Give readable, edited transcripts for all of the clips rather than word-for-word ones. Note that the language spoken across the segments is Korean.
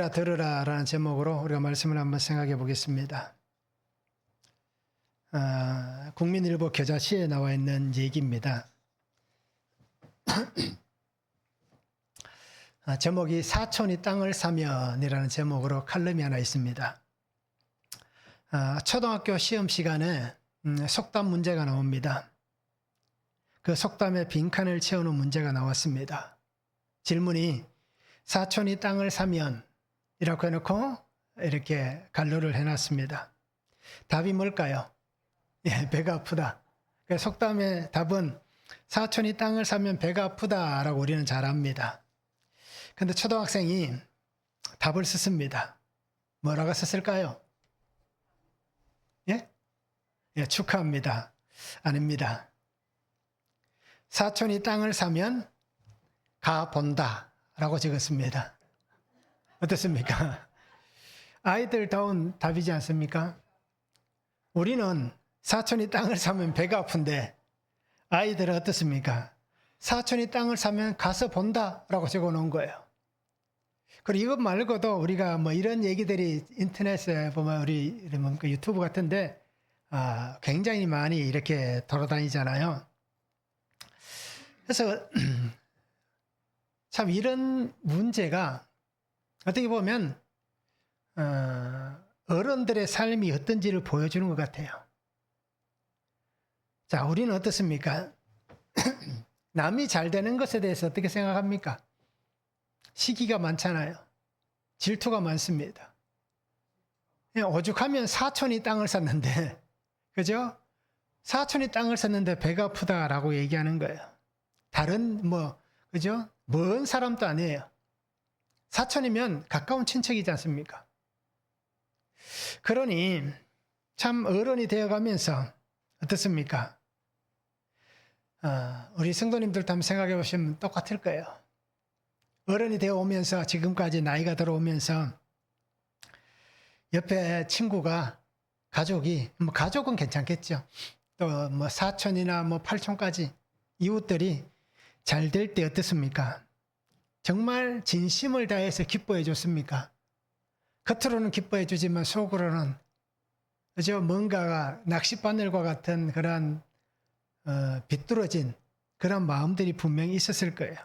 들으라라는 제목으로 우리가 말씀을 한번 생각해 보겠습니다. 국민일보 겨자시에 나와 있는 얘기입니다. 제목이 사촌이 땅을 사면이라는 제목으로 칼럼이 하나 있습니다. 초등학교 시험 시간에 속담 문제가 나옵니다. 그 속담에 빈칸을 채우는 문제가 나왔습니다. 질문이 사촌이 땅을 사면 이라고 해놓고 이렇게 간로를 해놨습니다. 답이 뭘까요? 배가 아프다. 속담의 답은 사촌이 땅을 사면 배가 아프다라고 우리는 잘 압니다. 그런데 초등학생이 답을 썼습니다. 뭐라고 썼을까요? 축하합니다. 아닙니다. 사촌이 땅을 사면 가본다 라고 적었습니다. 어떻습니까? 아이들다운 답이지 않습니까? 우리는 사촌이 땅을 사면 배가 아픈데 아이들은 어떻습니까? 사촌이 땅을 사면 가서 본다 라고 적어 놓은 거예요. 그리고 이것 말고도 우리가 이런 얘기들이 인터넷에 보면 우리 유튜브 같은데 굉장히 많이 이렇게 돌아다니잖아요. 그래서 참 이런 문제가 어떻게 보면 어른들의 삶이 어떤지를 보여주는 것 같아요. 자, 우리는 어떻습니까? 남이 잘 되는 것에 대해서 어떻게 생각합니까? 시기가 많잖아요. 질투가 많습니다. 오죽하면 사촌이 땅을 샀는데, 그죠? 사촌이 땅을 샀는데 배가 아프다라고 얘기하는 거예요. 다른 그죠? 먼 사람도 아니에요. 사촌이면 가까운 친척이지 않습니까? 그러니 참 어른이 되어가면서 어떻습니까? 우리 성도님들도 한번 생각해 보시면 똑같을 거예요. 어른이 되어 오면서 지금까지 나이가 들어오면서 옆에 친구가 가족이 가족은 괜찮겠죠. 또 사촌이나 팔촌까지 이웃들이 잘 될 때 어떻습니까? 정말 진심을 다해서 기뻐해 줬습니까? 겉으로는 기뻐해 주지만 속으로는 그죠? 뭔가가 낚싯바늘과 같은 그런 비뚤어진 그런 마음들이 분명히 있었을 거예요.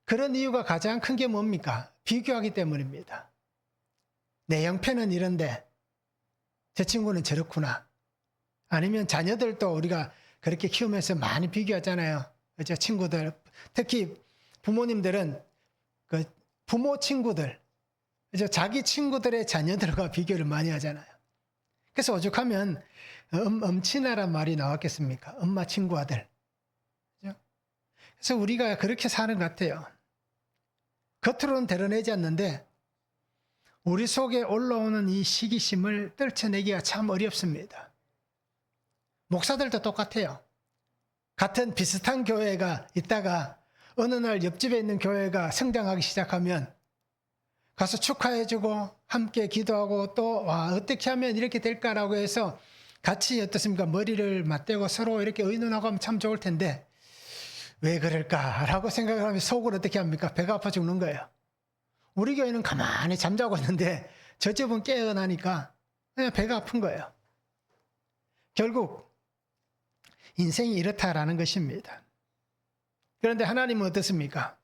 그런 이유가 가장 큰 게 뭡니까? 비교하기 때문입니다. 내 형편은 이런데 저 친구는 저렇구나. 아니면 자녀들도 우리가 그렇게 키우면서 많이 비교하잖아요. 그죠? 친구들, 특히 부모님들은 그 부모 친구들, 그죠? 자기 친구들의 자녀들과 비교를 많이 하잖아요. 그래서 오죽하면 엄친아란 말이 나왔겠습니까? 엄마 친구 아들. 그죠? 그래서 우리가 그렇게 사는 것 같아요. 겉으로는 드러내지 않는데 우리 속에 올라오는 이 시기심을 떨쳐내기가 참 어렵습니다. 목사들도 똑같아요. 같은 비슷한 교회가 있다가 어느 날 옆집에 있는 교회가 성장하기 시작하면 가서 축하해주고 함께 기도하고 또 어떻게 하면 이렇게 될까라고 해서 같이 어떻습니까? 머리를 맞대고 서로 이렇게 의논하고 하면 참 좋을 텐데 왜 그럴까라고 생각을 하면 속으로 어떻게 합니까? 배가 아파 죽는 거예요. 우리 교회는 가만히 잠자고 있는데 저 집은 깨어나니까 그냥 배가 아픈 거예요. 결국 인생이 이렇다라는 것입니다. 그런데 하나님은 어떻습니까?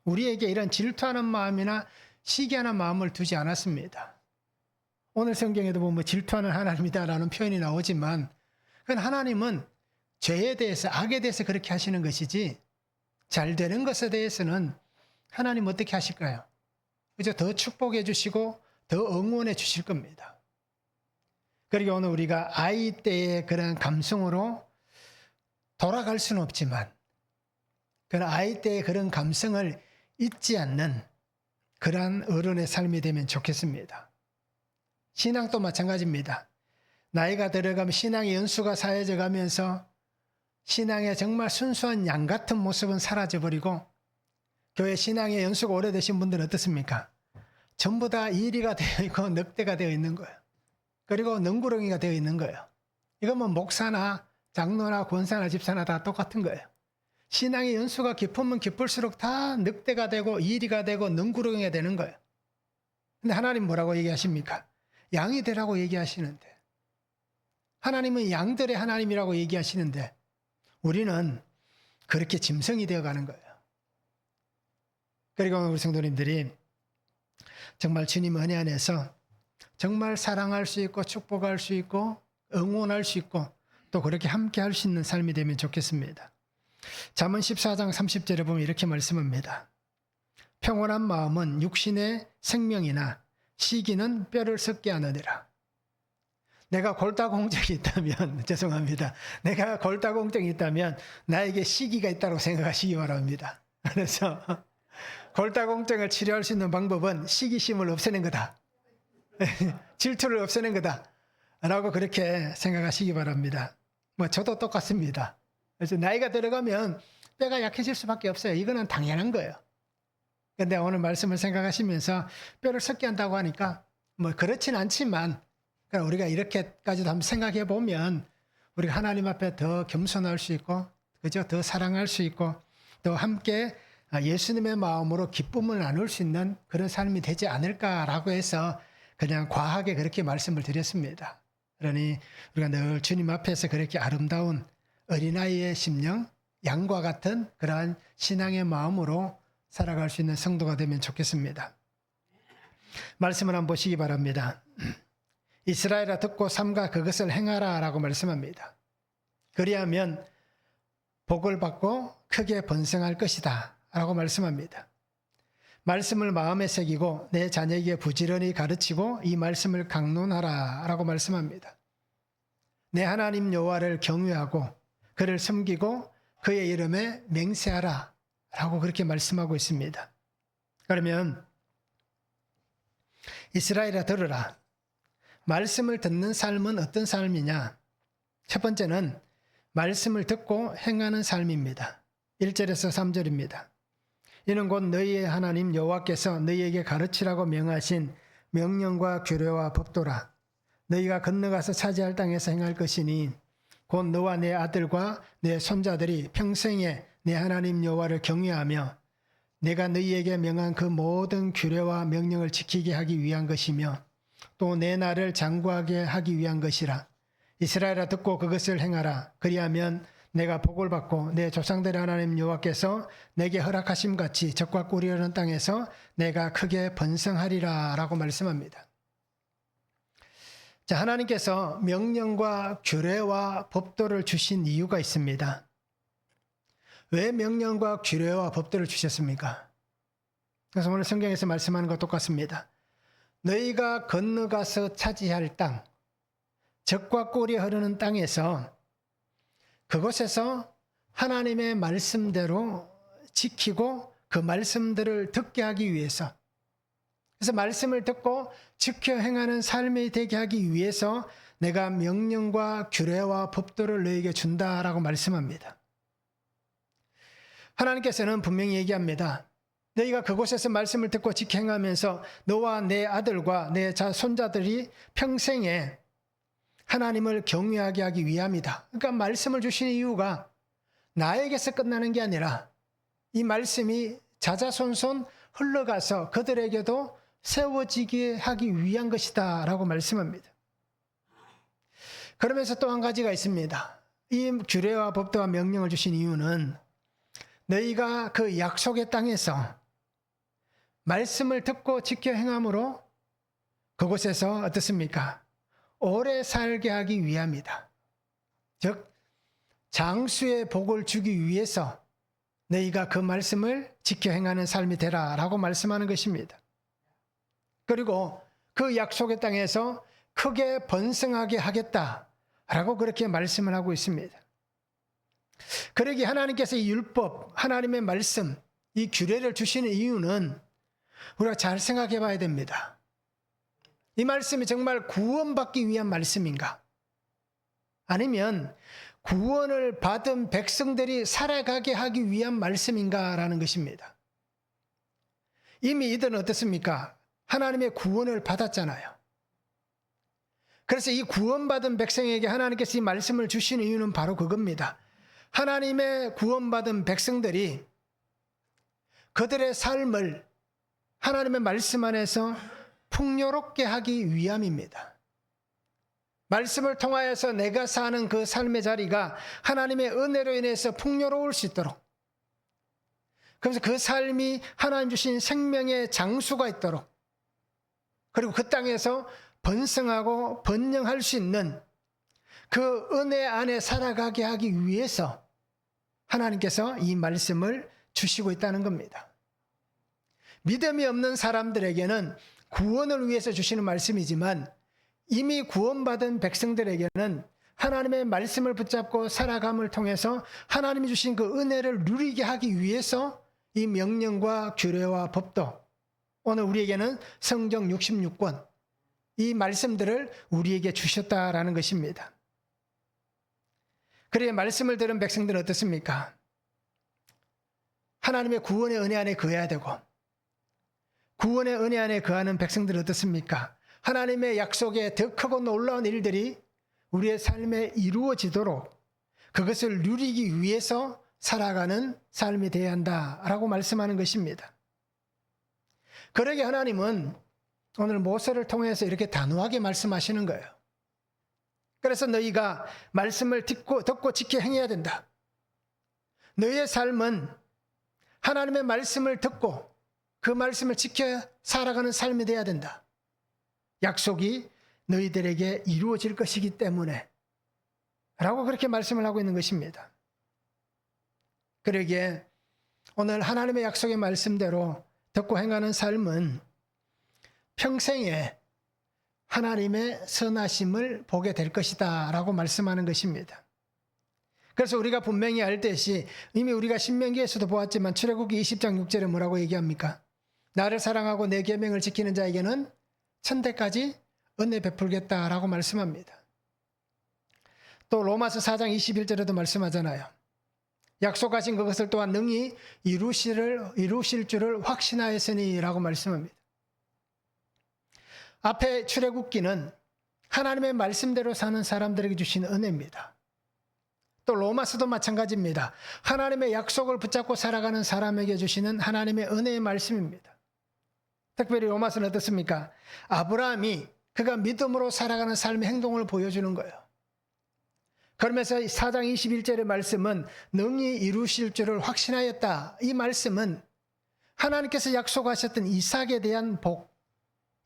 우리에게 이런 질투하는 마음이나 시기하는 마음을 두지 않았습니다. 오늘 성경에도 보면 질투하는 하나님이다라는 표현이 나오지만 그건 하나님은 죄에 대해서 악에 대해서 그렇게 하시는 것이지 잘 되는 것에 대해서는 하나님 어떻게 하실까요? 그저 더 축복해 주시고 더 응원해 주실 겁니다. 그리고 오늘 우리가 아이 때의 그런 감성으로 돌아갈 수는 없지만 그런 아이 때의 그런 감성을 잊지 않는 그러한 어른의 삶이 되면 좋겠습니다. 신앙도 마찬가지입니다. 나이가 들어가면 신앙의 연수가 쌓여져 가면서 신앙의 정말 순수한 양 같은 모습은 사라져버리고 교회 신앙의 연수가 오래되신 분들은 어떻습니까? 전부 다 이리가 되어 있고 늑대가 되어 있는 거예요. 그리고 능구렁이가 되어 있는 거예요. 이건 목사나 장로나 권사나 집사나 다 똑같은 거예요. 신앙의 연수가 깊으면 깊을수록 다 늑대가 되고 이리가 되고 능구렁이가 되는 거예요. 근데 하나님 뭐라고 얘기하십니까? 양이 되라고 얘기하시는데, 하나님은 양들의 하나님이라고 얘기하시는데 우리는 그렇게 짐승이 되어가는 거예요. 그리고 우리 성도님들이 정말 주님 은혜 안에서 정말 사랑할 수 있고 축복할 수 있고 응원할 수 있고 또 그렇게 함께 할 수 있는 삶이 되면 좋겠습니다. 잠언 14장 30절에 보면 이렇게 말씀합니다. 평온한 마음은 육신의 생명이나 시기는 뼈를 썩게 하느니라. 내가 골다공증이 있다면 죄송합니다. 내가 골다공증이 있다면 나에게 시기가 있다고 생각하시기 바랍니다. 그래서 골다공증을 치료할 수 있는 방법은 시기심을 없애는 거다. 질투를 없애는 거다. 라고 그렇게 생각하시기 바랍니다. 뭐 저도 똑같습니다. 그래서 나이가 들어가면 뼈가 약해질 수밖에 없어요. 이거는 당연한 거예요. 근데 오늘 말씀을 생각하시면서 뼈를 썩게 한다고 하니까 뭐 그렇진 않지만 우리가 이렇게까지도 한번 생각해 보면 우리가 하나님 앞에 더 겸손할 수 있고 그죠? 더 사랑할 수 있고 또 함께 예수님의 마음으로 기쁨을 나눌 수 있는 그런 삶이 되지 않을까라고 해서 그냥 과하게 그렇게 말씀을 드렸습니다. 그러니 우리가 늘 주님 앞에서 그렇게 아름다운 어린아이의 심령, 양과 같은 그러한 신앙의 마음으로 살아갈 수 있는 성도가 되면 좋겠습니다. 말씀을 한번 보시기 바랍니다. 이스라엘아 듣고 삼가 그것을 행하라 라고 말씀합니다. 그리하면 복을 받고 크게 번성할 것이다 라고 말씀합니다. 말씀을 마음에 새기고 내 자녀에게 부지런히 가르치고 이 말씀을 강론하라 라고 말씀합니다. 내 하나님 여호와를 경외하고 그를 섬기고 그의 이름에 맹세하라 라고 그렇게 말씀하고 있습니다. 그러면 이스라엘아 들으라. 말씀을 듣는 삶은 어떤 삶이냐? 첫 번째는 말씀을 듣고 행하는 삶입니다. 1절에서 3절입니다. 이는 곧 너희의 하나님 여호와께서 너희에게 가르치라고 명하신 명령과 규례와 법도라. 너희가 건너가서 차지할 땅에서 행할 것이니 곧 너와 내 아들과 내 손자들이 평생에 내 하나님 여호와를 경외하며 내가 너희에게 명한 그 모든 규례와 명령을 지키게 하기 위한 것이며 또 내 날을 장구하게 하기 위한 것이라. 이스라엘아 듣고 그것을 행하라. 그리하면 내가 복을 받고 내 조상들의 하나님 여호와께서 내게 허락하심 같이 적과 꿀이 흐르는 땅에서 내가 크게 번성하리라 라고 말씀합니다. 자, 하나님께서 명령과 규례와 법도를 주신 이유가 있습니다. 왜 명령과 규례와 법도를 주셨습니까? 그래서 오늘 성경에서 말씀하는 것 똑같습니다. 너희가 건너가서 차지할 땅, 적과 꿀이 흐르는 땅에서 그곳에서 하나님의 말씀대로 지키고 그 말씀들을 듣게 하기 위해서, 그래서 말씀을 듣고 지켜 행하는 삶이 되게 하기 위해서 내가 명령과 규례와 법도를 너희에게 준다라고 말씀합니다. 하나님께서는 분명히 얘기합니다. 너희가 그곳에서 말씀을 듣고 지켜 행하면서 너와 내 아들과 내 손자들이 평생에 하나님을 경외하게 하기 위함이다. 그러니까 말씀을 주시는 이유가 나에게서 끝나는 게 아니라 이 말씀이 자자손손 흘러가서 그들에게도 세워지게 하기 위한 것이다 라고 말씀합니다. 그러면서 또 한 가지가 있습니다. 이 규례와 법도와 명령을 주신 이유는 너희가 그 약속의 땅에서 말씀을 듣고 지켜 행함으로 그곳에서 어떻습니까? 오래 살게 하기 위함이다. 즉 장수의 복을 주기 위해서 너희가 그 말씀을 지켜 행하는 삶이 되라 라고 말씀하는 것입니다. 그리고 그 약속의 땅에서 크게 번성하게 하겠다 라고 그렇게 말씀을 하고 있습니다. 그러기 하나님께서 이 율법, 하나님의 말씀, 이 규례를 주시는 이유는 우리가 잘 생각해 봐야 됩니다. 이 말씀이 정말 구원받기 위한 말씀인가? 아니면 구원을 받은 백성들이 살아가게 하기 위한 말씀인가라는 것입니다. 이미 이들은 어떻습니까? 하나님의 구원을 받았잖아요. 그래서 이 구원받은 백성에게 하나님께서 이 말씀을 주시는 이유는 바로 그겁니다. 하나님의 구원받은 백성들이 그들의 삶을 하나님의 말씀 안에서 풍요롭게 하기 위함입니다. 말씀을 통하여서 내가 사는 그 삶의 자리가 하나님의 은혜로 인해서 풍요로울 수 있도록, 그래서 그 삶이 하나님 주신 생명의 장수가 있도록, 그리고 그 땅에서 번성하고 번영할 수 있는 그 은혜 안에 살아가게 하기 위해서 하나님께서 이 말씀을 주시고 있다는 겁니다. 믿음이 없는 사람들에게는 구원을 위해서 주시는 말씀이지만 이미 구원받은 백성들에게는 하나님의 말씀을 붙잡고 살아감을 통해서 하나님이 주신 그 은혜를 누리게 하기 위해서 이 명령과 규례와 법도, 오늘 우리에게는 성경 66권, 이 말씀들을 우리에게 주셨다라는 것입니다. 그래 말씀을 들은 백성들은 어떻습니까? 하나님의 구원의 은혜 안에 거해야 되고, 구원의 은혜 안에 거하는 백성들은 어떻습니까? 하나님의 약속에 더 크고 놀라운 일들이 우리의 삶에 이루어지도록 그것을 누리기 위해서 살아가는 삶이 되어야 한다라고 말씀하는 것입니다. 그러게 하나님은 오늘 모세를 통해서 이렇게 단호하게 말씀하시는 거예요. 그래서 너희가 말씀을 듣고 지켜 행해야 된다. 너희의 삶은 하나님의 말씀을 듣고 그 말씀을 지켜 살아가는 삶이 되어야 된다. 약속이 너희들에게 이루어질 것이기 때문에 라고 그렇게 말씀을 하고 있는 것입니다. 그러기에 오늘 하나님의 약속의 말씀대로 듣고 행하는 삶은 평생에 하나님의 선하심을 보게 될 것이다 라고 말씀하는 것입니다. 그래서 우리가 분명히 알듯이 이미 우리가 신명기에서도 보았지만 출애굽기 20장 6절에 뭐라고 얘기합니까? 나를 사랑하고 내 계명을 지키는 자에게는 천대까지 은혜 베풀겠다라고 말씀합니다. 또 로마서 4장 21절에도 말씀하잖아요. 약속하신 그것을 또한 능히 이루실 줄을 확신하였으니 라고 말씀합니다. 앞에 출애굽기는 하나님의 말씀대로 사는 사람들에게 주신 은혜입니다. 또 로마서도 마찬가지입니다. 하나님의 약속을 붙잡고 살아가는 사람에게 주시는 하나님의 은혜의 말씀입니다. 특별히 로마서는 어떻습니까? 아브라함이 그가 믿음으로 살아가는 삶의 행동을 보여주는 거예요. 그러면서 4장 21절의 말씀은 능히 이루실 줄을 확신하였다. 이 말씀은 하나님께서 약속하셨던 이삭에 대한 복,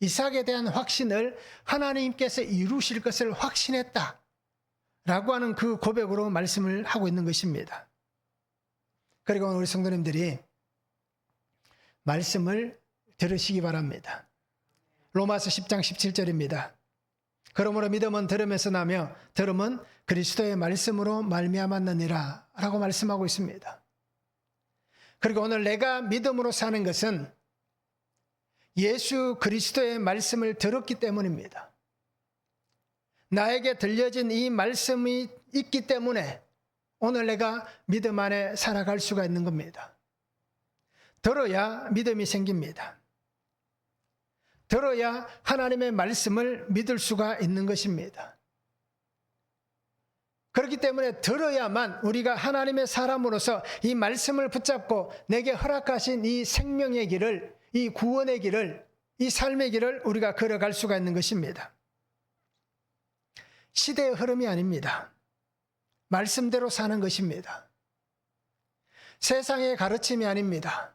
이삭에 대한 확신을 하나님께서 이루실 것을 확신했다 라고 하는 그 고백으로 말씀을 하고 있는 것입니다. 그리고 우리 성도님들이 말씀을 들으시기 바랍니다. 로마서 10장 17절입니다. 그러므로 믿음은 들음에서 나며 들음은 그리스도의 말씀으로 말미암았느니라 라고 말씀하고 있습니다. 그리고 오늘 내가 믿음으로 사는 것은 예수 그리스도의 말씀을 들었기 때문입니다. 나에게 들려진 이 말씀이 있기 때문에 오늘 내가 믿음 안에 살아갈 수가 있는 겁니다. 들어야 믿음이 생깁니다. 들어야 하나님의 말씀을 믿을 수가 있는 것입니다. 그렇기 때문에 들어야만 우리가 하나님의 사람으로서 이 말씀을 붙잡고 내게 허락하신 이 생명의 길을, 이 구원의 길을, 이 삶의 길을 우리가 걸어갈 수가 있는 것입니다. 시대의 흐름이 아닙니다. 말씀대로 사는 것입니다. 세상의 가르침이 아닙니다.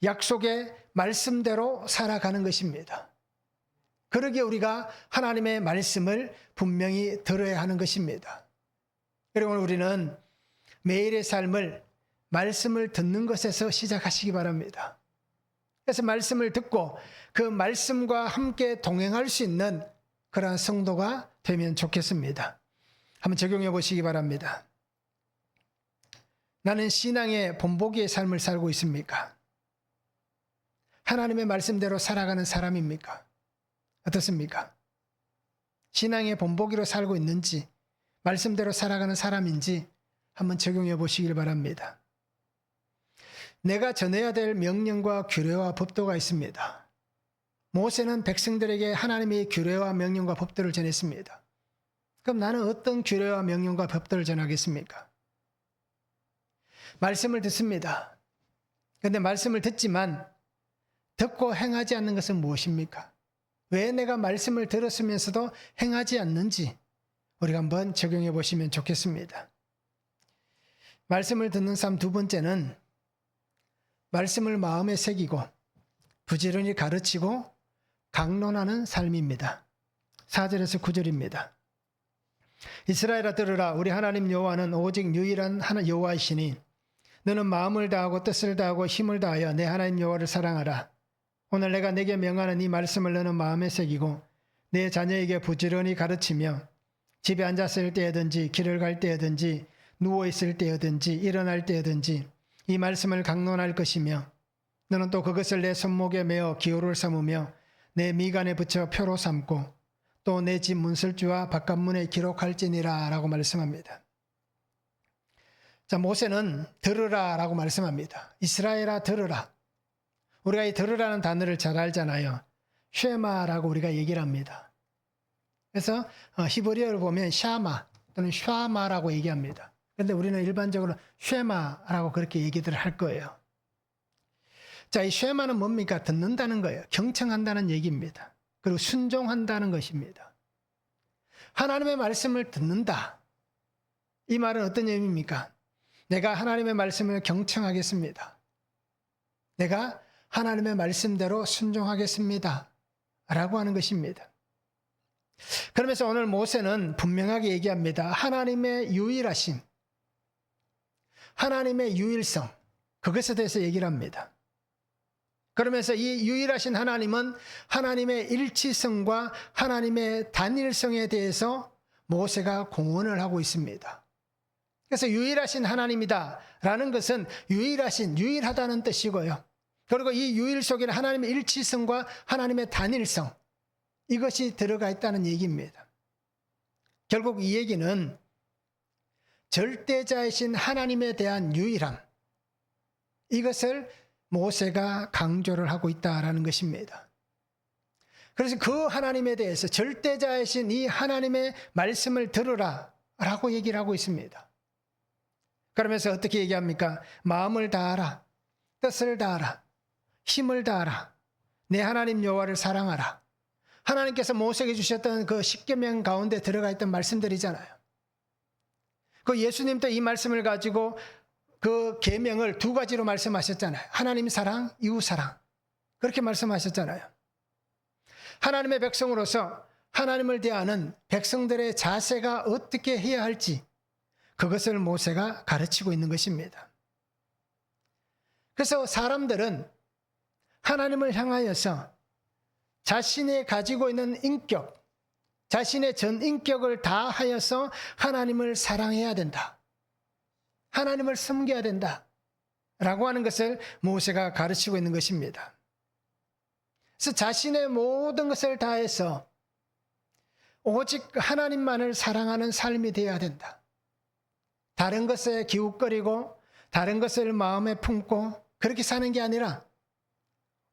약속의 말씀대로 살아가는 것입니다. 그러기에 우리가 하나님의 말씀을 분명히 들어야 하는 것입니다. 그리고 우리는 매일의 삶을 말씀을 듣는 것에서 시작하시기 바랍니다. 그래서 말씀을 듣고 그 말씀과 함께 동행할 수 있는 그러한 성도가 되면 좋겠습니다. 한번 적용해 보시기 바랍니다. 나는 신앙의 본보기의 삶을 살고 있습니까? 하나님의 말씀대로 살아가는 사람입니까? 어떻습니까? 신앙의 본보기로 살고 있는지, 말씀대로 살아가는 사람인지 한번 적용해 보시길 바랍니다. 내가 전해야 될 명령과 규례와 법도가 있습니다. 모세는 백성들에게 하나님의 규례와 명령과 법도를 전했습니다. 그럼 나는 어떤 규례와 명령과 법도를 전하겠습니까? 말씀을 듣습니다. 그런데 말씀을 듣지만 듣고 행하지 않는 것은 무엇입니까? 왜 내가 말씀을 들었으면서도 행하지 않는지 우리가 한번 적용해 보시면 좋겠습니다. 말씀을 듣는 삶 두 번째는 말씀을 마음에 새기고 부지런히 가르치고 강론하는 삶입니다. 4절에서 9절입니다. 이스라엘아 들으라. 우리 하나님 여호와는 오직 유일한 여호와이시니 너는 마음을 다하고 뜻을 다하고 힘을 다하여 내 하나님 여호와를 사랑하라. 오늘 내가 내게 명하는 이 말씀을 너는 마음에 새기고 내 자녀에게 부지런히 가르치며 집에 앉았을 때든지 길을 갈 때든지 누워있을 때든지 일어날 때든지 이 말씀을 강론할 것이며 너는 또 그것을 내 손목에 메어 기호를 삼으며 내 미간에 붙여 표로 삼고 또 내 집 문설주와 바깥문에 기록할지니라 라고 말씀합니다. 자, 모세는 들으라 라고 말씀합니다. 이스라엘아 들으라. 우리가 이 들으라는 단어를 잘 알잖아요. 쉐마라고 우리가 얘기를 합니다. 그래서 히브리어를 보면 샤마 또는 샤마라고 얘기합니다. 그런데 우리는 일반적으로 쉐마라고 그렇게 얘기들 할 거예요. 자, 이 쉐마는 뭡니까? 듣는다는 거예요. 경청한다는 얘기입니다. 그리고 순종한다는 것입니다. 하나님의 말씀을 듣는다. 이 말은 어떤 의미입니까? 내가 하나님의 말씀을 경청하겠습니다. 내가 하나님의 말씀대로 순종하겠습니다. 라고 하는 것입니다. 그러면서 오늘 모세는 분명하게 얘기합니다. 하나님의 유일하심, 하나님의 유일성, 그것에 대해서 얘기를 합니다. 그러면서 이 유일하신 하나님은 하나님의 일치성과 하나님의 단일성에 대해서 모세가 공언을 하고 있습니다. 그래서 유일하신 하나님이다 라는 것은 유일하다는 뜻이고요. 그리고 이 유일 속에는 하나님의 일치성과 하나님의 단일성, 이것이 들어가 있다는 얘기입니다. 결국 이 얘기는 절대자이신 하나님에 대한 유일함, 이것을 모세가 강조를 하고 있다라는 것입니다. 그래서 그 하나님에 대해서 절대자이신 이 하나님의 말씀을 들으라 라고 얘기를 하고 있습니다. 그러면서 어떻게 얘기합니까? 마음을 다하라, 뜻을 다하라, 힘을 다하라, 내 하나님 여호와를 사랑하라. 하나님께서 모세에게 주셨던 그 10계명 가운데 들어가 있던 말씀들이잖아요. 그 예수님도 이 말씀을 가지고 그 계명을 두 가지로 말씀하셨잖아요. 하나님 사랑, 이웃 사랑. 그렇게 말씀하셨잖아요. 하나님의 백성으로서 하나님을 대하는 백성들의 자세가 어떻게 해야 할지 그것을 모세가 가르치고 있는 것입니다. 그래서 사람들은 하나님을 향하여서 자신이 가지고 있는 인격, 자신의 전 인격을 다하여서 하나님을 사랑해야 된다. 하나님을 섬겨야 된다. 라고 하는 것을 모세가 가르치고 있는 것입니다. 그래서 자신의 모든 것을 다해서 오직 하나님만을 사랑하는 삶이 되어야 된다. 다른 것에 기웃거리고 다른 것을 마음에 품고 그렇게 사는 게 아니라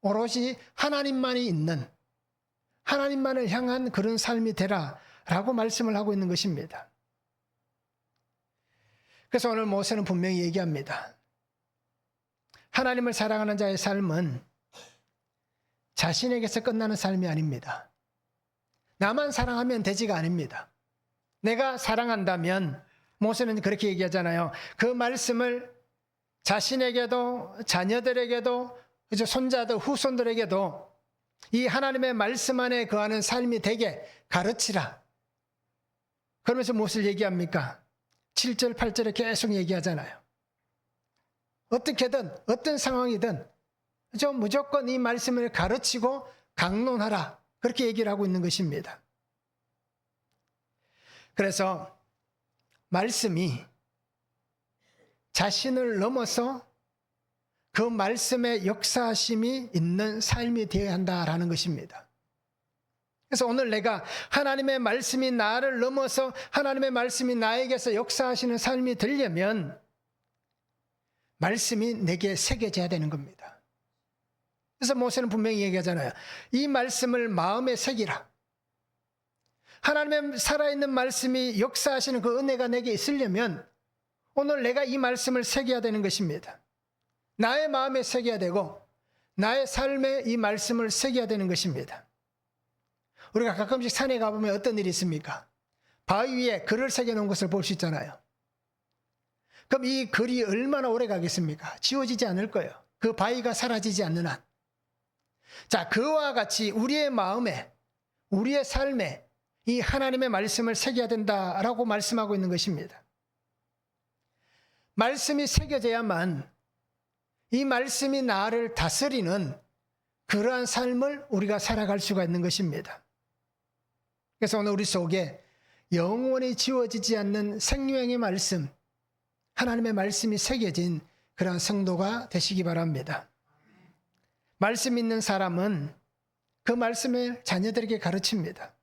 오롯이 하나님만이 있는, 하나님만을 향한 그런 삶이 되라 라고 말씀을 하고 있는 것입니다. 그래서 오늘 모세는 분명히 얘기합니다. 하나님을 사랑하는 자의 삶은 자신에게서 끝나는 삶이 아닙니다. 나만 사랑하면 되지가 아닙니다. 내가 사랑한다면, 모세는 그렇게 얘기하잖아요. 그 말씀을 자신에게도 자녀들에게도 손자들 후손들에게도 이 하나님의 말씀 안에 거하는 삶이 되게 가르치라. 그러면서 무엇을 얘기합니까? 7절 8절에 계속 얘기하잖아요. 어떻게든 어떤 상황이든 무조건 이 말씀을 가르치고 강론하라. 그렇게 얘기를 하고 있는 것입니다. 그래서 말씀이 자신을 넘어서 그 말씀의 역사심이 있는 삶이 되어야 한다라는 것입니다. 그래서 오늘 내가 하나님의 말씀이 나를 넘어서 하나님의 말씀이 나에게서 역사하시는 삶이 되려면 말씀이 내게 새겨져야 되는 겁니다. 그래서 모세는 분명히 얘기하잖아요. 이 말씀을 마음에 새기라. 하나님의 살아있는 말씀이 역사하시는 그 은혜가 내게 있으려면 오늘 내가 이 말씀을 새겨야 되는 것입니다. 나의 마음에 새겨야 되고 나의 삶에 이 말씀을 새겨야 되는 것입니다. 우리가 가끔씩 산에 가보면 어떤 일이 있습니까? 바위 위에 글을 새겨놓은 것을 볼 수 있잖아요. 그럼 이 글이 얼마나 오래 가겠습니까? 지워지지 않을 거예요. 그 바위가 사라지지 않는 한. 자, 그와 같이 우리의 마음에, 우리의 삶에 이 하나님의 말씀을 새겨야 된다라고 말씀하고 있는 것입니다. 말씀이 새겨져야만 이 말씀이 나를 다스리는 그러한 삶을 우리가 살아갈 수가 있는 것입니다. 그래서 오늘 우리 속에 영원히 지워지지 않는 생명의 말씀, 하나님의 말씀이 새겨진 그러한 성도가 되시기 바랍니다. 말씀 있는 사람은 그 말씀을 자녀들에게 가르칩니다.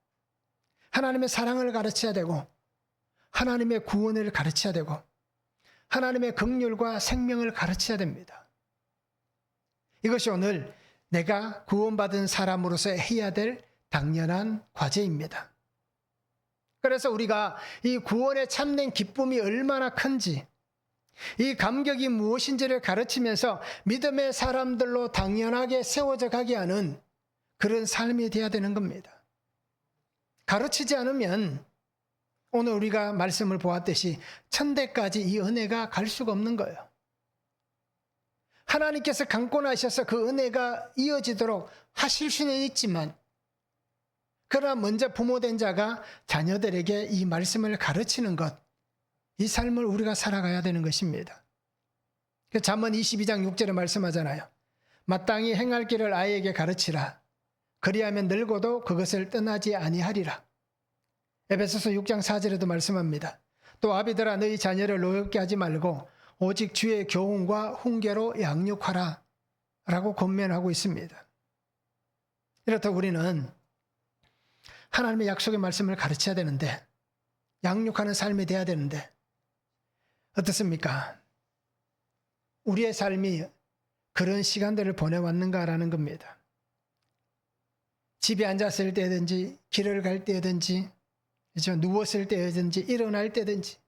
하나님의 사랑을 가르쳐야 되고 하나님의 구원을 가르쳐야 되고 하나님의 긍휼과 생명을 가르쳐야 됩니다. 이것이 오늘 내가 구원받은 사람으로서 해야 될 당연한 과제입니다. 그래서 우리가 이 구원의 참된 기쁨이 얼마나 큰지, 이 감격이 무엇인지를 가르치면서 믿음의 사람들로 당연하게 세워져 가게 하는 그런 삶이 되어야 되는 겁니다. 가르치지 않으면 오늘 우리가 말씀을 보았듯이 천대까지 이 은혜가 갈 수가 없는 거예요. 하나님께서 강권하셔서 그 은혜가 이어지도록 하실 수는 있지만, 그러나 먼저 부모된 자가 자녀들에게 이 말씀을 가르치는 것, 이 삶을 우리가 살아가야 되는 것입니다. 잠언 22장 6절에 말씀하잖아요. 마땅히 행할 길을 아이에게 가르치라. 그리하면 늙어도 그것을 떠나지 아니하리라. 에베소서 6장 4절에도 말씀합니다. 또 아비들아 너희 자녀를 노엽게 하지 말고 오직 주의 교훈과 훈계로 양육하라 라고 권면하고 있습니다. 이렇다고 우리는 하나님의 약속의 말씀을 가르쳐야 되는데, 양육하는 삶이 돼야 되는데 어떻습니까? 우리의 삶이 그런 시간들을 보내왔는가라는 겁니다. 집에 앉았을 때든지 길을 갈 때든지 누웠을 때든지 일어날 때든지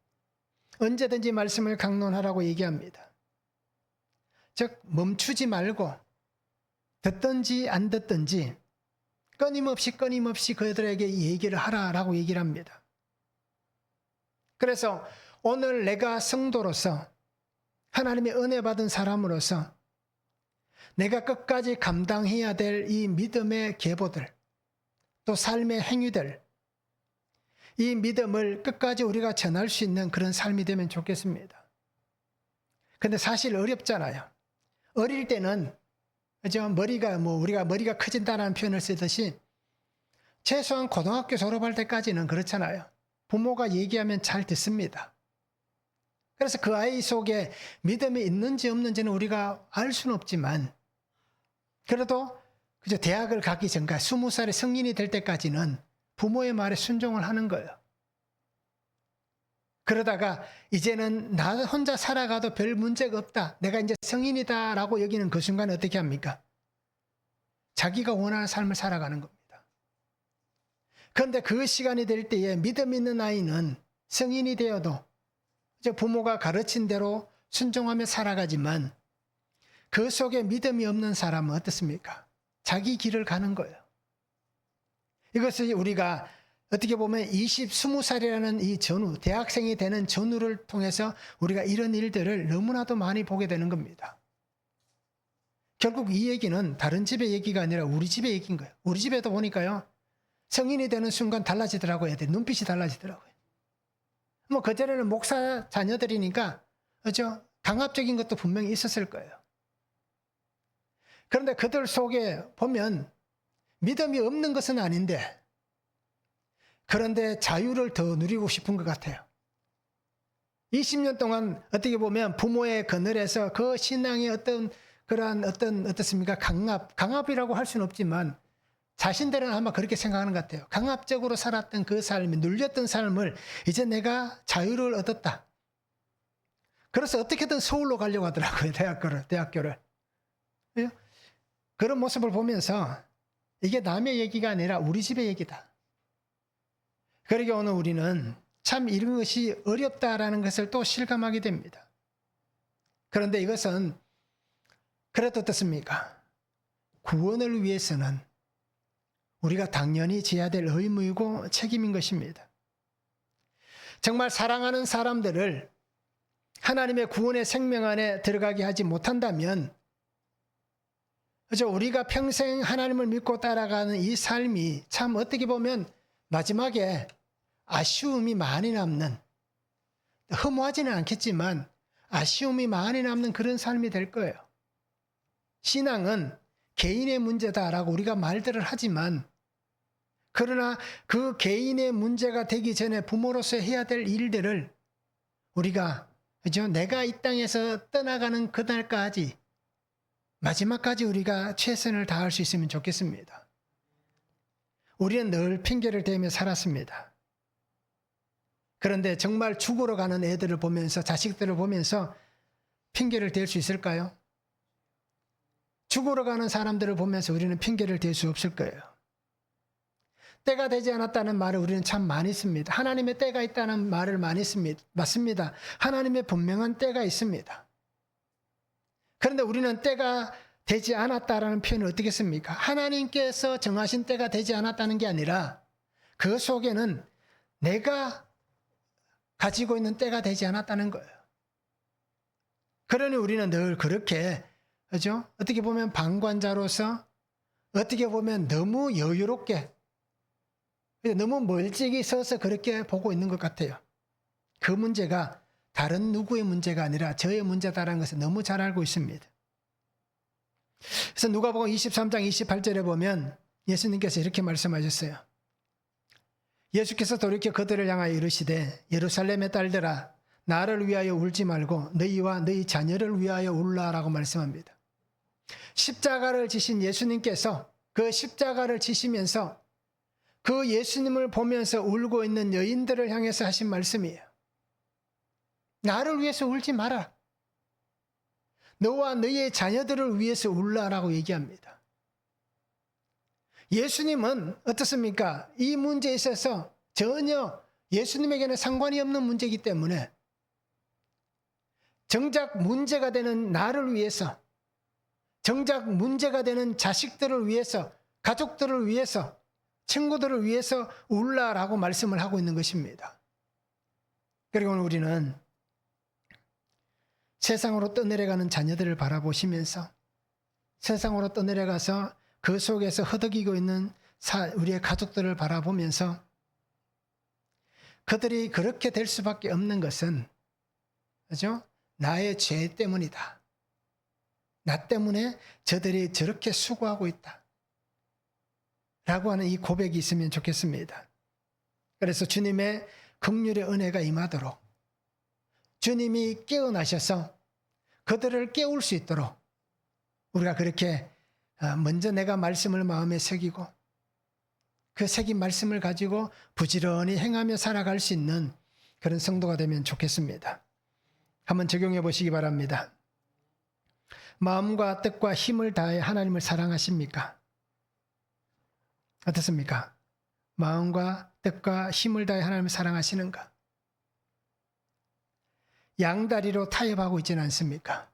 언제든지 말씀을 강론하라고 얘기합니다. 즉 멈추지 말고 듣든지 안 듣든지 끊임없이 그들에게 얘기를 하라라고 얘기를 합니다. 그래서 오늘 내가 성도로서 하나님의 은혜 받은 사람으로서 내가 끝까지 감당해야 될 이 믿음의 계보들, 또 삶의 행위들, 이 믿음을 끝까지 우리가 전할 수 있는 그런 삶이 되면 좋겠습니다. 근데 사실 어렵잖아요. 어릴 때는 그죠? 우리가 머리가 커진다는 표현을 쓰듯이 최소한 고등학교 졸업할 때까지는 그렇잖아요. 부모가 얘기하면 잘 듣습니다. 그래서 그 아이 속에 믿음이 있는지 없는지는 우리가 알 수는 없지만, 그래도 그저 대학을 가기 전까지 20살의 성인이 될 때까지는 부모의 말에 순종을 하는 거예요. 그러다가 이제는 나 혼자 살아가도 별 문제가 없다, 내가 이제 성인이다 라고 여기는 그 순간에 어떻게 합니까? 자기가 원하는 삶을 살아가는 겁니다. 그런데 그 시간이 될 때에 믿음 있는 아이는 성인이 되어도 부모가 가르친 대로 순종하며 살아가지만, 그 속에 믿음이 없는 사람은 어떻습니까? 자기 길을 가는 거예요. 이것을 우리가 어떻게 보면 20살이라는 이 전후, 대학생이 되는 전후를 통해서 우리가 이런 일들을 너무나도 많이 보게 되는 겁니다. 결국 이 얘기는 다른 집의 얘기가 아니라 우리 집의 얘기인 거예요. 우리 집에도 보니까요, 성인이 되는 순간 달라지더라고요. 애들이 눈빛이 달라지더라고요. 그전에는 목사 자녀들이니까 그렇죠? 강압적인 것도 분명히 있었을 거예요. 그런데 그들 속에 보면 믿음이 없는 것은 아닌데, 그런데 자유를 더 누리고 싶은 것 같아요. 20년 동안 어떻게 보면 부모의 그늘에서 그 신앙의 어떻습니까? 강압이라고 할 수는 없지만 자신들은 아마 그렇게 생각하는 것 같아요. 강압적으로 살았던 그 삶이, 눌렸던 삶을 이제 내가 자유를 얻었다. 그래서 어떻게든 서울로 가려고 하더라고요. 대학교를. 그런 모습을 보면서 이게 남의 얘기가 아니라 우리 집의 얘기다. 그러게 오늘 우리는 참 이런 것이 어렵다라는 것을 또 실감하게 됩니다. 그런데 이것은 그래도 어떻습니까? 구원을 위해서는 우리가 당연히 져야 될 의무이고 책임인 것입니다. 정말 사랑하는 사람들을 하나님의 구원의 생명 안에 들어가게 하지 못한다면 그죠? 우리가 평생 하나님을 믿고 따라가는 이 삶이 참 어떻게 보면 마지막에 아쉬움이 많이 남는, 허무하지는 않겠지만 아쉬움이 많이 남는 그런 삶이 될 거예요. 신앙은 개인의 문제다라고 우리가 말들을 하지만 그러나 그 개인의 문제가 되기 전에 부모로서 해야 될 일들을 우리가 그죠? 내가 이 땅에서 떠나가는 그날까지 마지막까지 우리가 최선을 다할 수 있으면 좋겠습니다. 우리는 늘 핑계를 대며 살았습니다. 그런데 정말 죽으러 가는 애들을 보면서 자식들을 보면서 핑계를 댈 수 있을까요? 죽으러 가는 사람들을 보면서 우리는 핑계를 댈 수 없을 거예요. 때가 되지 않았다는 말을 우리는 참 많이 씁니다. 하나님의 때가 있다는 말을 많이 씁니다. 맞습니다. 하나님의 분명한 때가 있습니다. 그런데 우리는 때가 되지 않았다라는 표현을 어떻게 씁니까? 하나님께서 정하신 때가 되지 않았다는 게 아니라 그 속에는 내가 가지고 있는 때가 되지 않았다는 거예요. 그러니 우리는 늘 그렇게 그죠? 어떻게 보면 방관자로서 어떻게 보면 너무 여유롭게 너무 멀찍이 서서 그렇게 보고 있는 것 같아요. 그 문제가 다른 누구의 문제가 아니라 저의 문제다라는 것을 너무 잘 알고 있습니다. 그래서 누가복음 23장 28절에 보면 예수님께서 이렇게 말씀하셨어요. 예수께서 돌이켜 그들을 향하여 이르시되 예루살렘의 딸들아 나를 위하여 울지 말고 너희와 너희 자녀를 위하여 울라라고 말씀합니다. 십자가를 지신 예수님께서 그 십자가를 지시면서 그 예수님을 보면서 울고 있는 여인들을 향해서 하신 말씀이에요. 나를 위해서 울지 마라. 너와 너의 자녀들을 위해서 울라라고 얘기합니다. 예수님은 어떻습니까? 이 문제에 있어서 전혀 예수님에게는 상관이 없는 문제이기 때문에 정작 문제가 되는 나를 위해서, 정작 문제가 되는 자식들을 위해서, 가족들을 위해서, 친구들을 위해서 울라라고 말씀을 하고 있는 것입니다. 그리고 우리는 세상으로 떠내려가는 자녀들을 바라보시면서 세상으로 떠내려가서 그 속에서 허덕이고 있는 우리의 가족들을 바라보면서 그들이 그렇게 될 수밖에 없는 것은 그죠? 나의 죄 때문이다. 나 때문에 저들이 저렇게 수고하고 있다. 라고 하는 이 고백이 있으면 좋겠습니다. 그래서 주님의 긍휼의 은혜가 임하도록 주님이 깨어나셔서 그들을 깨울 수 있도록 우리가 그렇게 먼저 내가 말씀을 마음에 새기고 그 새긴 말씀을 가지고 부지런히 행하며 살아갈 수 있는 그런 성도가 되면 좋겠습니다. 한번 적용해 보시기 바랍니다. 마음과 뜻과 힘을 다해 하나님을 사랑하십니까? 어떻습니까? 마음과 뜻과 힘을 다해 하나님을 사랑하시는가? 양다리로 타협하고 있지는 않습니까?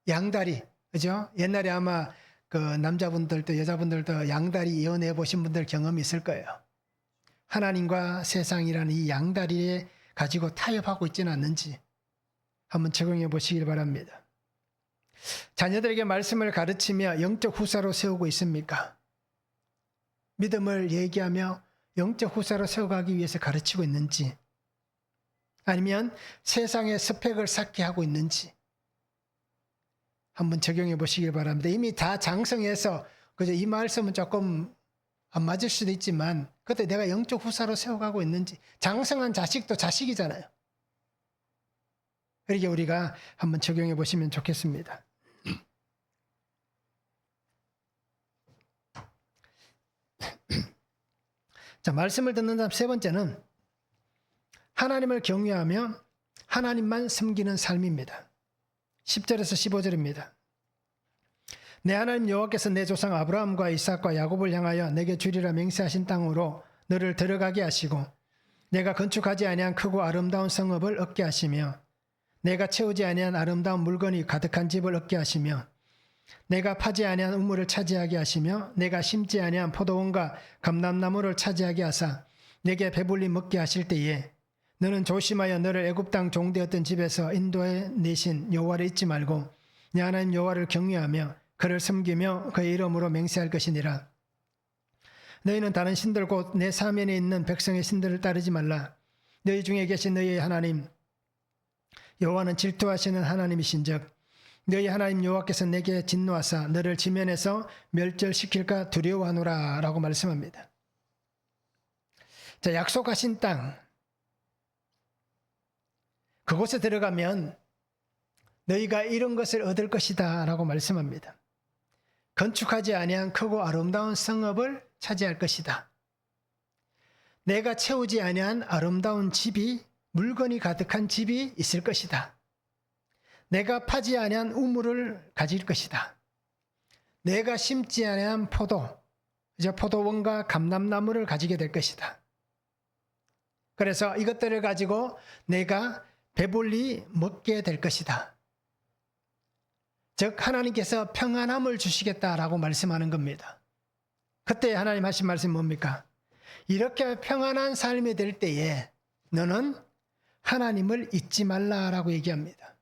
양다리, 그죠? 옛날에 아마 그 남자분들도 여자분들도 양다리 예언해 보신 분들 경험이 있을 거예요. 하나님과 세상이라는 이 양다리에 가지고 타협하고 있지는 않는지 한번 적용해 보시길 바랍니다. 자녀들에게 말씀을 가르치며 영적 후사로 세우고 있습니까? 믿음을 얘기하며 영적 후사로 세워가기 위해서 가르치고 있는지 아니면 세상의 스펙을 쌓게 하고 있는지 한번 적용해 보시길 바랍니다. 이미 다 장성해서 그저 이 말씀은 조금 안 맞을 수도 있지만 그때 내가 영적 후사로 세워가고 있는지 장성한 자식도 자식이잖아요. 그러니까 우리가 한번 적용해 보시면 좋겠습니다. 자, 말씀을 듣는 사람 세 번째는 하나님을 경외하며 하나님만 섬기는 삶입니다. 10절에서 15절입니다. 내 하나님 여호와께서 내 조상 아브라함과 이삭과 야곱을 향하여 내게 주리라 맹세하신 땅으로 너를 들어가게 하시고 내가 건축하지 아니한 크고 아름다운 성읍을 얻게 하시며 내가 채우지 아니한 아름다운 물건이 가득한 집을 얻게 하시며 내가 파지 아니한 우물을 차지하게 하시며 내가 심지 아니한 포도원과 감람나무를 차지하게 하사 내게 배불리 먹게 하실 때에 너는 조심하여 너를 애굽 땅 종되었던 집에서 인도해 내신 여호와를 잊지 말고 네 하나님 여호와를 경외하며 그를 섬기며 그의 이름으로 맹세할 것이니라. 너희는 다른 신들 곧 내 사면에 있는 백성의 신들을 따르지 말라. 너희 중에 계신 너희의 하나님 여호와는 질투하시는 하나님이신즉 너희 하나님 여호와께서 내게 진노하사 너를 지면에서 멸절시킬까 두려워하노라 라고 말씀합니다. 자, 약속하신 땅 그곳에 들어가면 너희가 이런 것을 얻을 것이다 라고 말씀합니다. 건축하지 아니한 크고 아름다운 성읍을 차지할 것이다. 내가 채우지 아니한 아름다운 집이 물건이 가득한 집이 있을 것이다. 내가 파지 아니한 우물을 가질 것이다. 내가 심지 아니한 포도원과 감람나무를 가지게 될 것이다. 그래서 이것들을 가지고 내가 배불리 먹게 될 것이다. 즉 하나님께서 평안함을 주시겠다라고 말씀하는 겁니다. 그때 하나님 하신 말씀이 뭡니까? 이렇게 평안한 삶이 될 때에 너는 하나님을 잊지 말라라고 얘기합니다.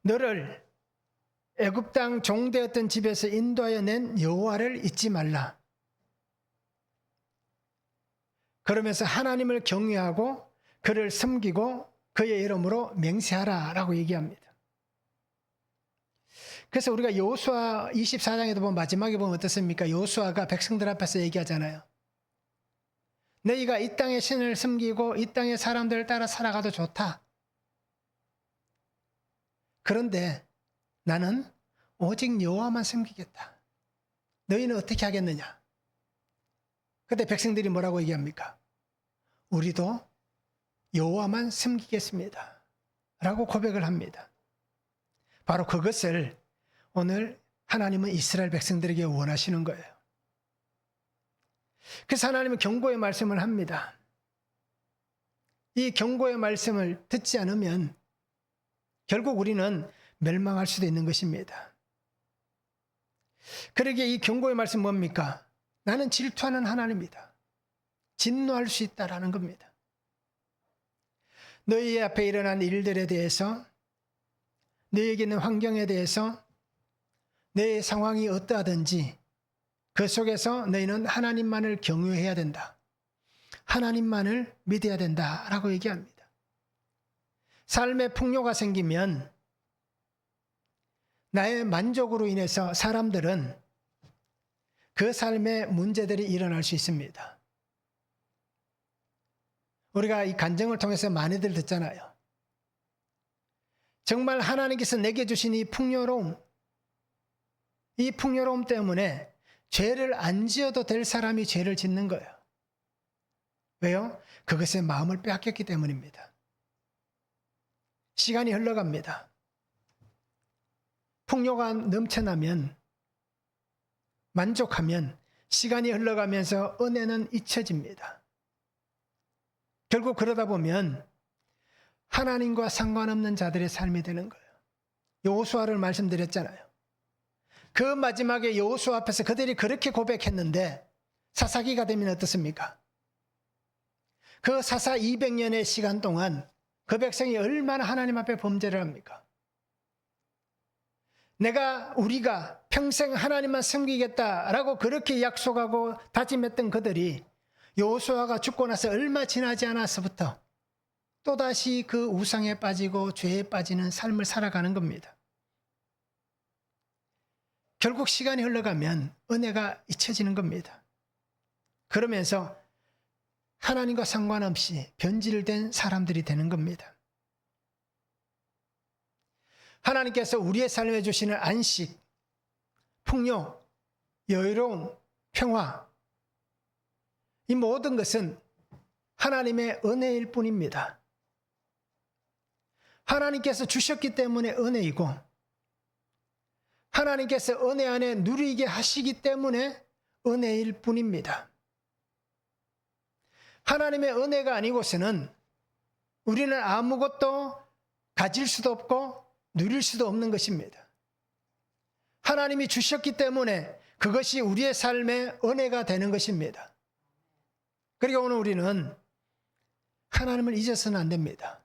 너를 애굽 땅 종되었던 집에서 인도하여 낸 여호와를 잊지 말라. 그러면서 하나님을 경외하고 그를 섬기고 그의 이름으로 맹세하라라고 얘기합니다. 그래서 우리가 여호수아 24장에도 보면 마지막에 보면 어떻습니까? 여호수아가 백성들 앞에서 얘기하잖아요. 너희가 이 땅의 신을 섬기고 이 땅의 사람들을 따라 살아가도 좋다. 그런데 나는 오직 여호와만 섬기겠다. 너희는 어떻게 하겠느냐? 그때 백성들이 뭐라고 얘기합니까? 우리도 여호와만 섬기겠습니다. 라고 고백을 합니다. 바로 그것을 오늘 하나님은 이스라엘 백성들에게 원하시는 거예요. 그래서 하나님은 경고의 말씀을 합니다. 이 경고의 말씀을 듣지 않으면 결국 우리는 멸망할 수도 있는 것입니다. 그러기에 이 경고의 말씀 뭡니까? 나는 질투하는 하나님이다. 진노할 수 있다라는 겁니다. 너희 앞에 일어난 일들에 대해서, 너희에게 있는 환경에 대해서, 너의 상황이 어떠하든지 그 속에서 너희는 하나님만을 경외해야 된다. 하나님만을 믿어야 된다라고 얘기합니다. 삶에 풍요가 생기면 나의 만족으로 인해서 사람들은 그 삶에 문제들이 일어날 수 있습니다. 우리가 이 간증을 통해서 많이들 듣잖아요. 정말 하나님께서 내게 주신 이 풍요로움 때문에 죄를 안 지어도 될 사람이 죄를 짓는 거예요. 왜요? 그것의 마음을 빼앗겼기 때문입니다. 시간이 흘러갑니다. 풍요가 넘쳐나면, 만족하면 시간이 흘러가면서 은혜는 잊혀집니다. 결국 그러다 보면 하나님과 상관없는 자들의 삶이 되는 거예요. 여호수아를 말씀드렸잖아요. 그 마지막에 여호수아 앞에서 그들이 그렇게 고백했는데 사사기가 되면 어떻습니까? 그 사사 200년의 시간 동안 그 백성이 얼마나 하나님 앞에 범죄를 합니까? 우리가 평생 하나님만 섬기겠다라고 그렇게 약속하고 다짐했던 그들이 여호수아가 죽고 나서 얼마 지나지 않아서부터 또다시 그 우상에 빠지고 죄에 빠지는 삶을 살아가는 겁니다. 결국 시간이 흘러가면 은혜가 잊혀지는 겁니다. 그러면서 하나님과 상관없이 변질된 사람들이 되는 겁니다. 하나님께서 우리의 삶에 주시는 안식, 풍요, 여유로움, 평화, 이 모든 것은 하나님의 은혜일 뿐입니다. 하나님께서 주셨기 때문에 은혜이고 하나님께서 은혜 안에 누리게 하시기 때문에 은혜일 뿐입니다. 하나님의 은혜가 아니고서는 우리는 아무것도 가질 수도 없고 누릴 수도 없는 것입니다. 하나님이 주셨기 때문에 그것이 우리의 삶의 은혜가 되는 것입니다. 그리고 오늘 우리는 하나님을 잊어서는 안 됩니다.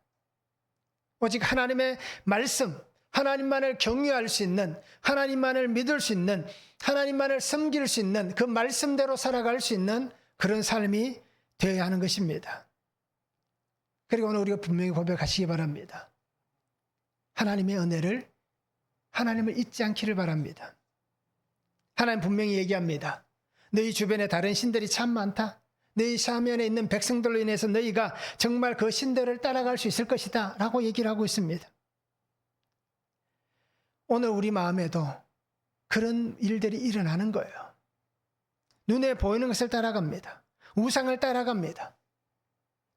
오직 하나님의 말씀, 하나님만을 경외할 수 있는, 하나님만을 믿을 수 있는, 하나님만을 섬길 수 있는 그 말씀대로 살아갈 수 있는 그런 삶이 되어야 하는 것입니다. 그리고 오늘 우리가 분명히 고백하시기 바랍니다. 하나님의 은혜를, 하나님을 잊지 않기를 바랍니다. 하나님 분명히 얘기합니다. 너희 주변에 다른 신들이 참 많다. 너희 사면에 있는 백성들로 인해서 너희가 정말 그 신들을 따라갈 수 있을 것이다 라고 얘기를 하고 있습니다. 오늘 우리 마음에도 그런 일들이 일어나는 거예요. 눈에 보이는 것을 따라갑니다. 우상을 따라갑니다.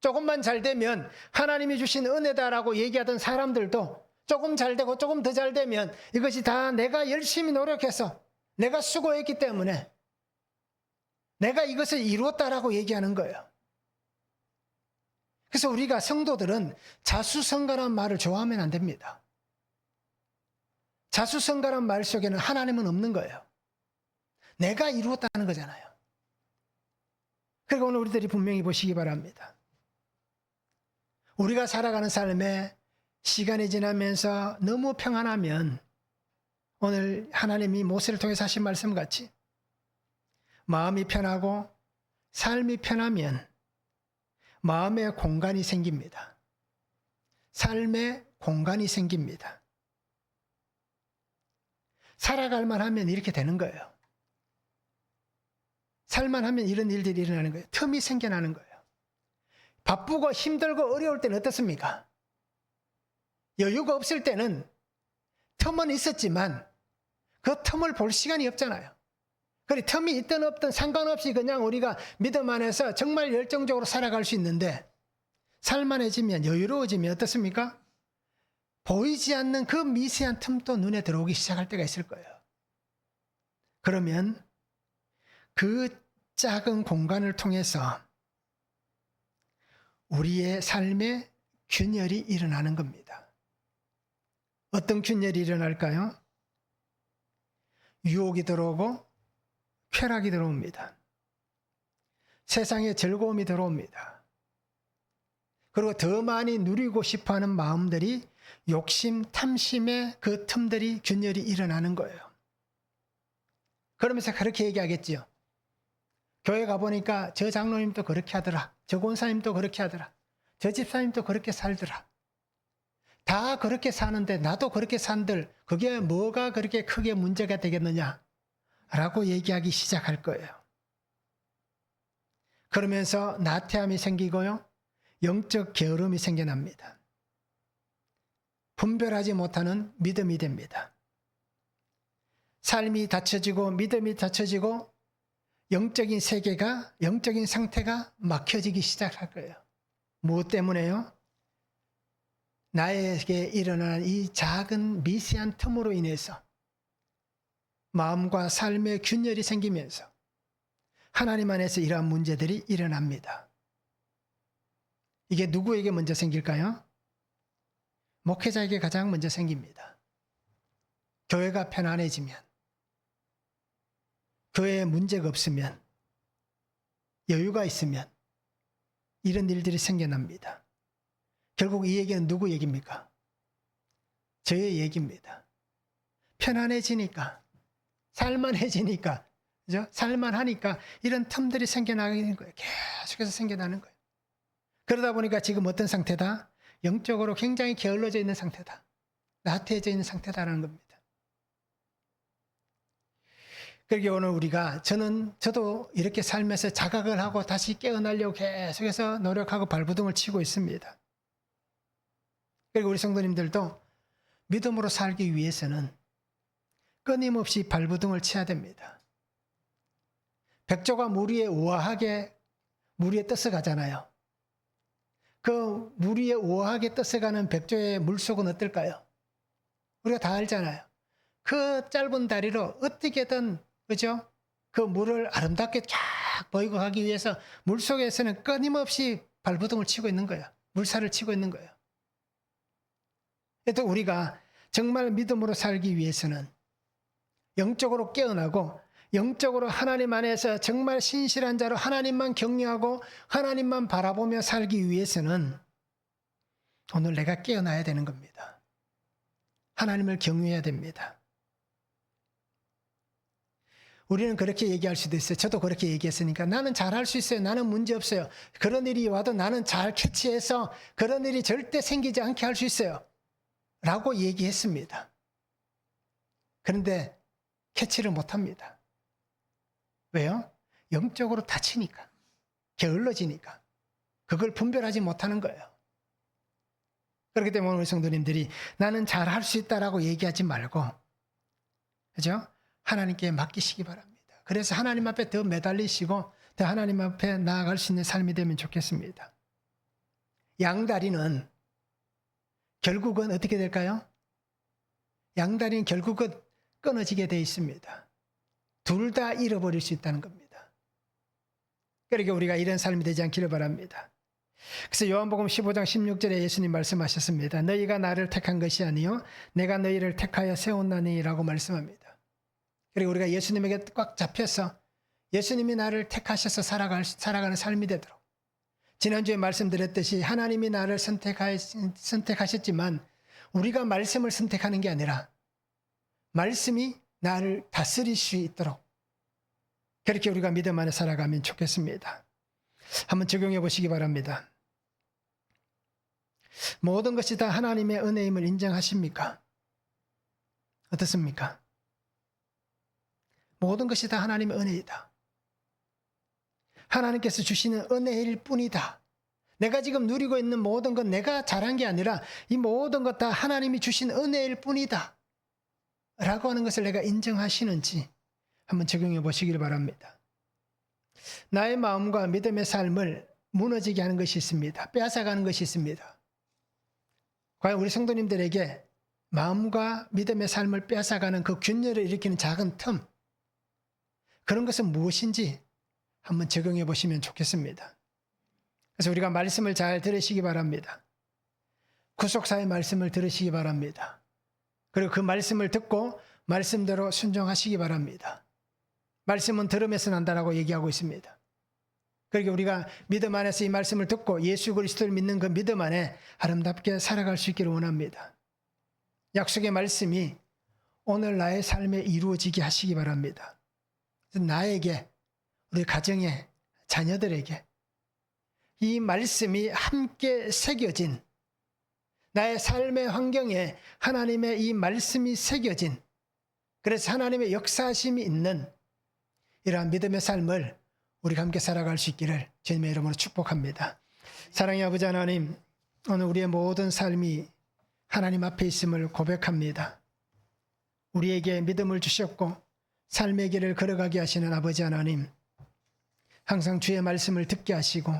조금만 잘 되면 하나님이 주신 은혜다라고 얘기하던 사람들도 조금 잘 되고 조금 더 잘 되면 이것이 다 내가 열심히 노력해서 내가 수고했기 때문에 내가 이것을 이루었다라고 얘기하는 거예요. 그래서 우리가 성도들은 자수성가라는 말을 좋아하면 안 됩니다. 자수성가라는 말 속에는 하나님은 없는 거예요. 내가 이루었다는 거잖아요. 그리고 오늘 우리들이 분명히 보시기 바랍니다. 우리가 살아가는 삶에 시간이 지나면서 너무 평안하면 오늘 하나님이 모세를 통해서 하신 말씀 같이 마음이 편하고 삶이 편하면 마음의 공간이 생깁니다. 삶의 공간이 생깁니다. 살아갈만 하면 이렇게 되는 거예요. 살만 하면 이런 일들이 일어나는 거예요. 틈이 생겨나는 거예요. 바쁘고 힘들고 어려울 때는 어떻습니까? 여유가 없을 때는 틈은 있었지만 그 틈을 볼 시간이 없잖아요. 그래 틈이 있든 없든 상관없이 그냥 우리가 믿음 안에서 정말 열정적으로 살아갈 수 있는데 살만해지면 여유로워지면 어떻습니까? 보이지 않는 그 미세한 틈도 눈에 들어오기 시작할 때가 있을 거예요. 그러면 그 작은 공간을 통해서 우리의 삶에 균열이 일어나는 겁니다. 어떤 균열이 일어날까요? 유혹이 들어오고 쾌락이 들어옵니다. 세상에 즐거움이 들어옵니다. 그리고 더 많이 누리고 싶어하는 마음들이 욕심, 탐심의 그 틈들이 균열이 일어나는 거예요. 그러면서 그렇게 얘기하겠지요. 교회 가보니까 저 장로님도 그렇게 하더라. 저 권사님도 그렇게 하더라. 저 집사님도 그렇게 살더라. 다 그렇게 사는데 나도 그렇게 산들 그게 뭐가 그렇게 크게 문제가 되겠느냐 라고 얘기하기 시작할 거예요. 그러면서 나태함이 생기고요. 영적 게으름이 생겨납니다. 분별하지 못하는 믿음이 됩니다. 삶이 닫혀지고 믿음이 닫혀지고 영적인 세계가, 영적인 상태가 막혀지기 시작할 거예요. 무엇 때문에요? 나에게 일어나는 이 작은 미세한 틈으로 인해서 마음과 삶의 균열이 생기면서 하나님 안에서 이러한 문제들이 일어납니다. 이게 누구에게 먼저 생길까요? 목회자에게 가장 먼저 생깁니다. 교회가 편안해지면, 교회에 문제가 없으면, 여유가 있으면 이런 일들이 생겨납니다. 결국 이 얘기는 누구 얘기입니까? 저의 얘기입니다. 편안해지니까, 살만해지니까, 그죠? 살만하니까 이런 틈들이 생겨나는 거예요. 계속해서 생겨나는 거예요. 그러다 보니까 지금 어떤 상태다? 영적으로 굉장히 게을러져 있는 상태다. 나태해져 있는 상태다라는 겁니다. 그러게 오늘 우리가 저도 이렇게 살면서 자각을 하고 다시 깨어나려고 계속해서 노력하고 발버둥을 치고 있습니다. 그리고 우리 성도님들도 믿음으로 살기 위해서는 끊임없이 발버둥을 쳐야 됩니다. 백조가 물 위에 우아하게 물 위에 떠서가잖아요. 그 물 위에 우아하게 떠서가는 백조의 물속은 어떨까요? 우리가 다 알잖아요. 그 짧은 다리로 어떻게든 그죠? 그 물을 아름답게 쫙 쫙 보이고 하기 위해서 물속에서는 끊임없이 발버둥을 치고 있는 거예요. 물살을 치고 있는 거예요. 또 우리가 정말 믿음으로 살기 위해서는 영적으로 깨어나고 영적으로 하나님 안에서 정말 신실한 자로 하나님만 경외하고 하나님만 바라보며 살기 위해서는 오늘 내가 깨어나야 되는 겁니다. 하나님을 경외해야 됩니다. 우리는 그렇게 얘기할 수도 있어요. 저도 그렇게 얘기했으니까 나는 잘할 수 있어요. 나는 문제 없어요. 그런 일이 와도 나는 잘 캐치해서 그런 일이 절대 생기지 않게 할 수 있어요. 라고 얘기했습니다. 그런데 캐치를 못합니다. 왜요? 영적으로 다치니까, 게을러지니까, 그걸 분별하지 못하는 거예요. 그렇기 때문에 우리 성도님들이 나는 잘할 수 있다라고 얘기하지 말고, 그죠? 하나님께 맡기시기 바랍니다. 그래서 하나님 앞에 더 매달리시고 더 하나님 앞에 나아갈 수 있는 삶이 되면 좋겠습니다. 양다리는 결국은 어떻게 될까요? 양다리는 결국은 끊어지게 되어 있습니다. 둘 다 잃어버릴 수 있다는 겁니다. 그러니까 우리가 이런 삶이 되지 않기를 바랍니다. 그래서 요한복음 15장 16절에 예수님 말씀하셨습니다. 너희가 나를 택한 것이 아니요 내가 너희를 택하여 세웠나니 라고 말씀합니다. 그리고 우리가 예수님에게 꽉 잡혀서 예수님이 나를 택하셔서 살아가는 삶이 되도록, 지난주에 말씀드렸듯이 하나님이 나를 선택하셨지만 우리가 말씀을 선택하는 게 아니라 말씀이 나를 다스릴 수 있도록 그렇게 우리가 믿음 안에 살아가면 좋겠습니다. 한번 적용해 보시기 바랍니다. 모든 것이 다 하나님의 은혜임을 인정하십니까? 어떻습니까? 모든 것이 다 하나님의 은혜이다. 하나님께서 주시는 은혜일 뿐이다. 내가 지금 누리고 있는 모든 건 내가 잘한 게 아니라 이 모든 것 다 하나님이 주신 은혜일 뿐이다. 라고 하는 것을 내가 인정하시는지 한번 적용해 보시길 바랍니다. 나의 마음과 믿음의 삶을 무너지게 하는 것이 있습니다. 빼앗아가는 것이 있습니다. 과연 우리 성도님들에게 마음과 믿음의 삶을 빼앗아가는 그 균열을 일으키는 작은 틈, 그런 것은 무엇인지 한번 적용해 보시면 좋겠습니다. 그래서 우리가 말씀을 잘 들으시기 바랍니다. 구속사의 말씀을 들으시기 바랍니다. 그리고 그 말씀을 듣고 말씀대로 순종하시기 바랍니다. 말씀은 들음에서 난다라고 얘기하고 있습니다. 그러니까 우리가 믿음 안에서 이 말씀을 듣고 예수 그리스도를 믿는 그 믿음 안에 아름답게 살아갈 수 있기를 원합니다. 약속의 말씀이 오늘 나의 삶에 이루어지게 하시기 바랍니다. 나에게, 우리 가정에, 자녀들에게 이 말씀이 함께 새겨진, 나의 삶의 환경에 하나님의 이 말씀이 새겨진, 그래서 하나님의 역사하심이 있는 이러한 믿음의 삶을 우리가 함께 살아갈 수 있기를 주님의 이름으로 축복합니다. 사랑의 아버지 하나님, 오늘 우리의 모든 삶이 하나님 앞에 있음을 고백합니다. 우리에게 믿음을 주셨고 삶의 길을 걸어가게 하시는 아버지 하나님, 항상 주의 말씀을 듣게 하시고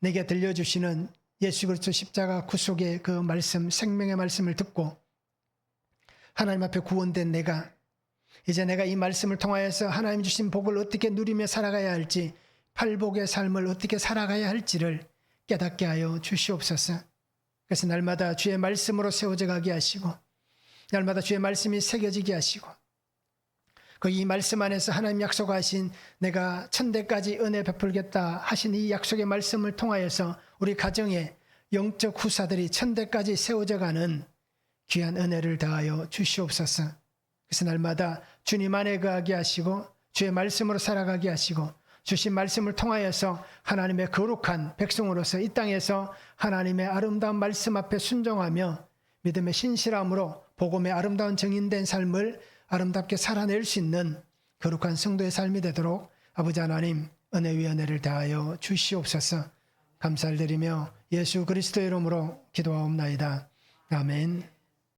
내게 들려주시는 예수 그리스도 십자가 구속의 그 말씀, 생명의 말씀을 듣고 하나님 앞에 구원된 내가 이제 내가 이 말씀을 통하여서 하나님 주신 복을 어떻게 누리며 살아가야 할지, 팔복의 삶을 어떻게 살아가야 할지를 깨닫게 하여 주시옵소서. 그래서 날마다 주의 말씀으로 세워져 가게 하시고 날마다 주의 말씀이 새겨지게 하시고 그 이 말씀 안에서 하나님 약속하신 내가 천대까지 은혜 베풀겠다 하신 이 약속의 말씀을 통하여서 우리 가정에 영적 후사들이 천대까지 세워져 가는 귀한 은혜를 더하여 주시옵소서. 그래서 날마다 주님 안에 거하게 하시고 주의 말씀으로 살아가게 하시고 주신 말씀을 통하여서 하나님의 거룩한 백성으로서 이 땅에서 하나님의 아름다운 말씀 앞에 순종하며 믿음의 신실함으로 복음의 아름다운 증인된 삶을 아름답게 살아낼 수 있는 거룩한 성도의 삶이 되도록 아버지 하나님 은혜 위 은혜를 다하여 주시옵소서. 감사를 드리며 예수 그리스도의 이름으로 기도하옵나이다. 아멘.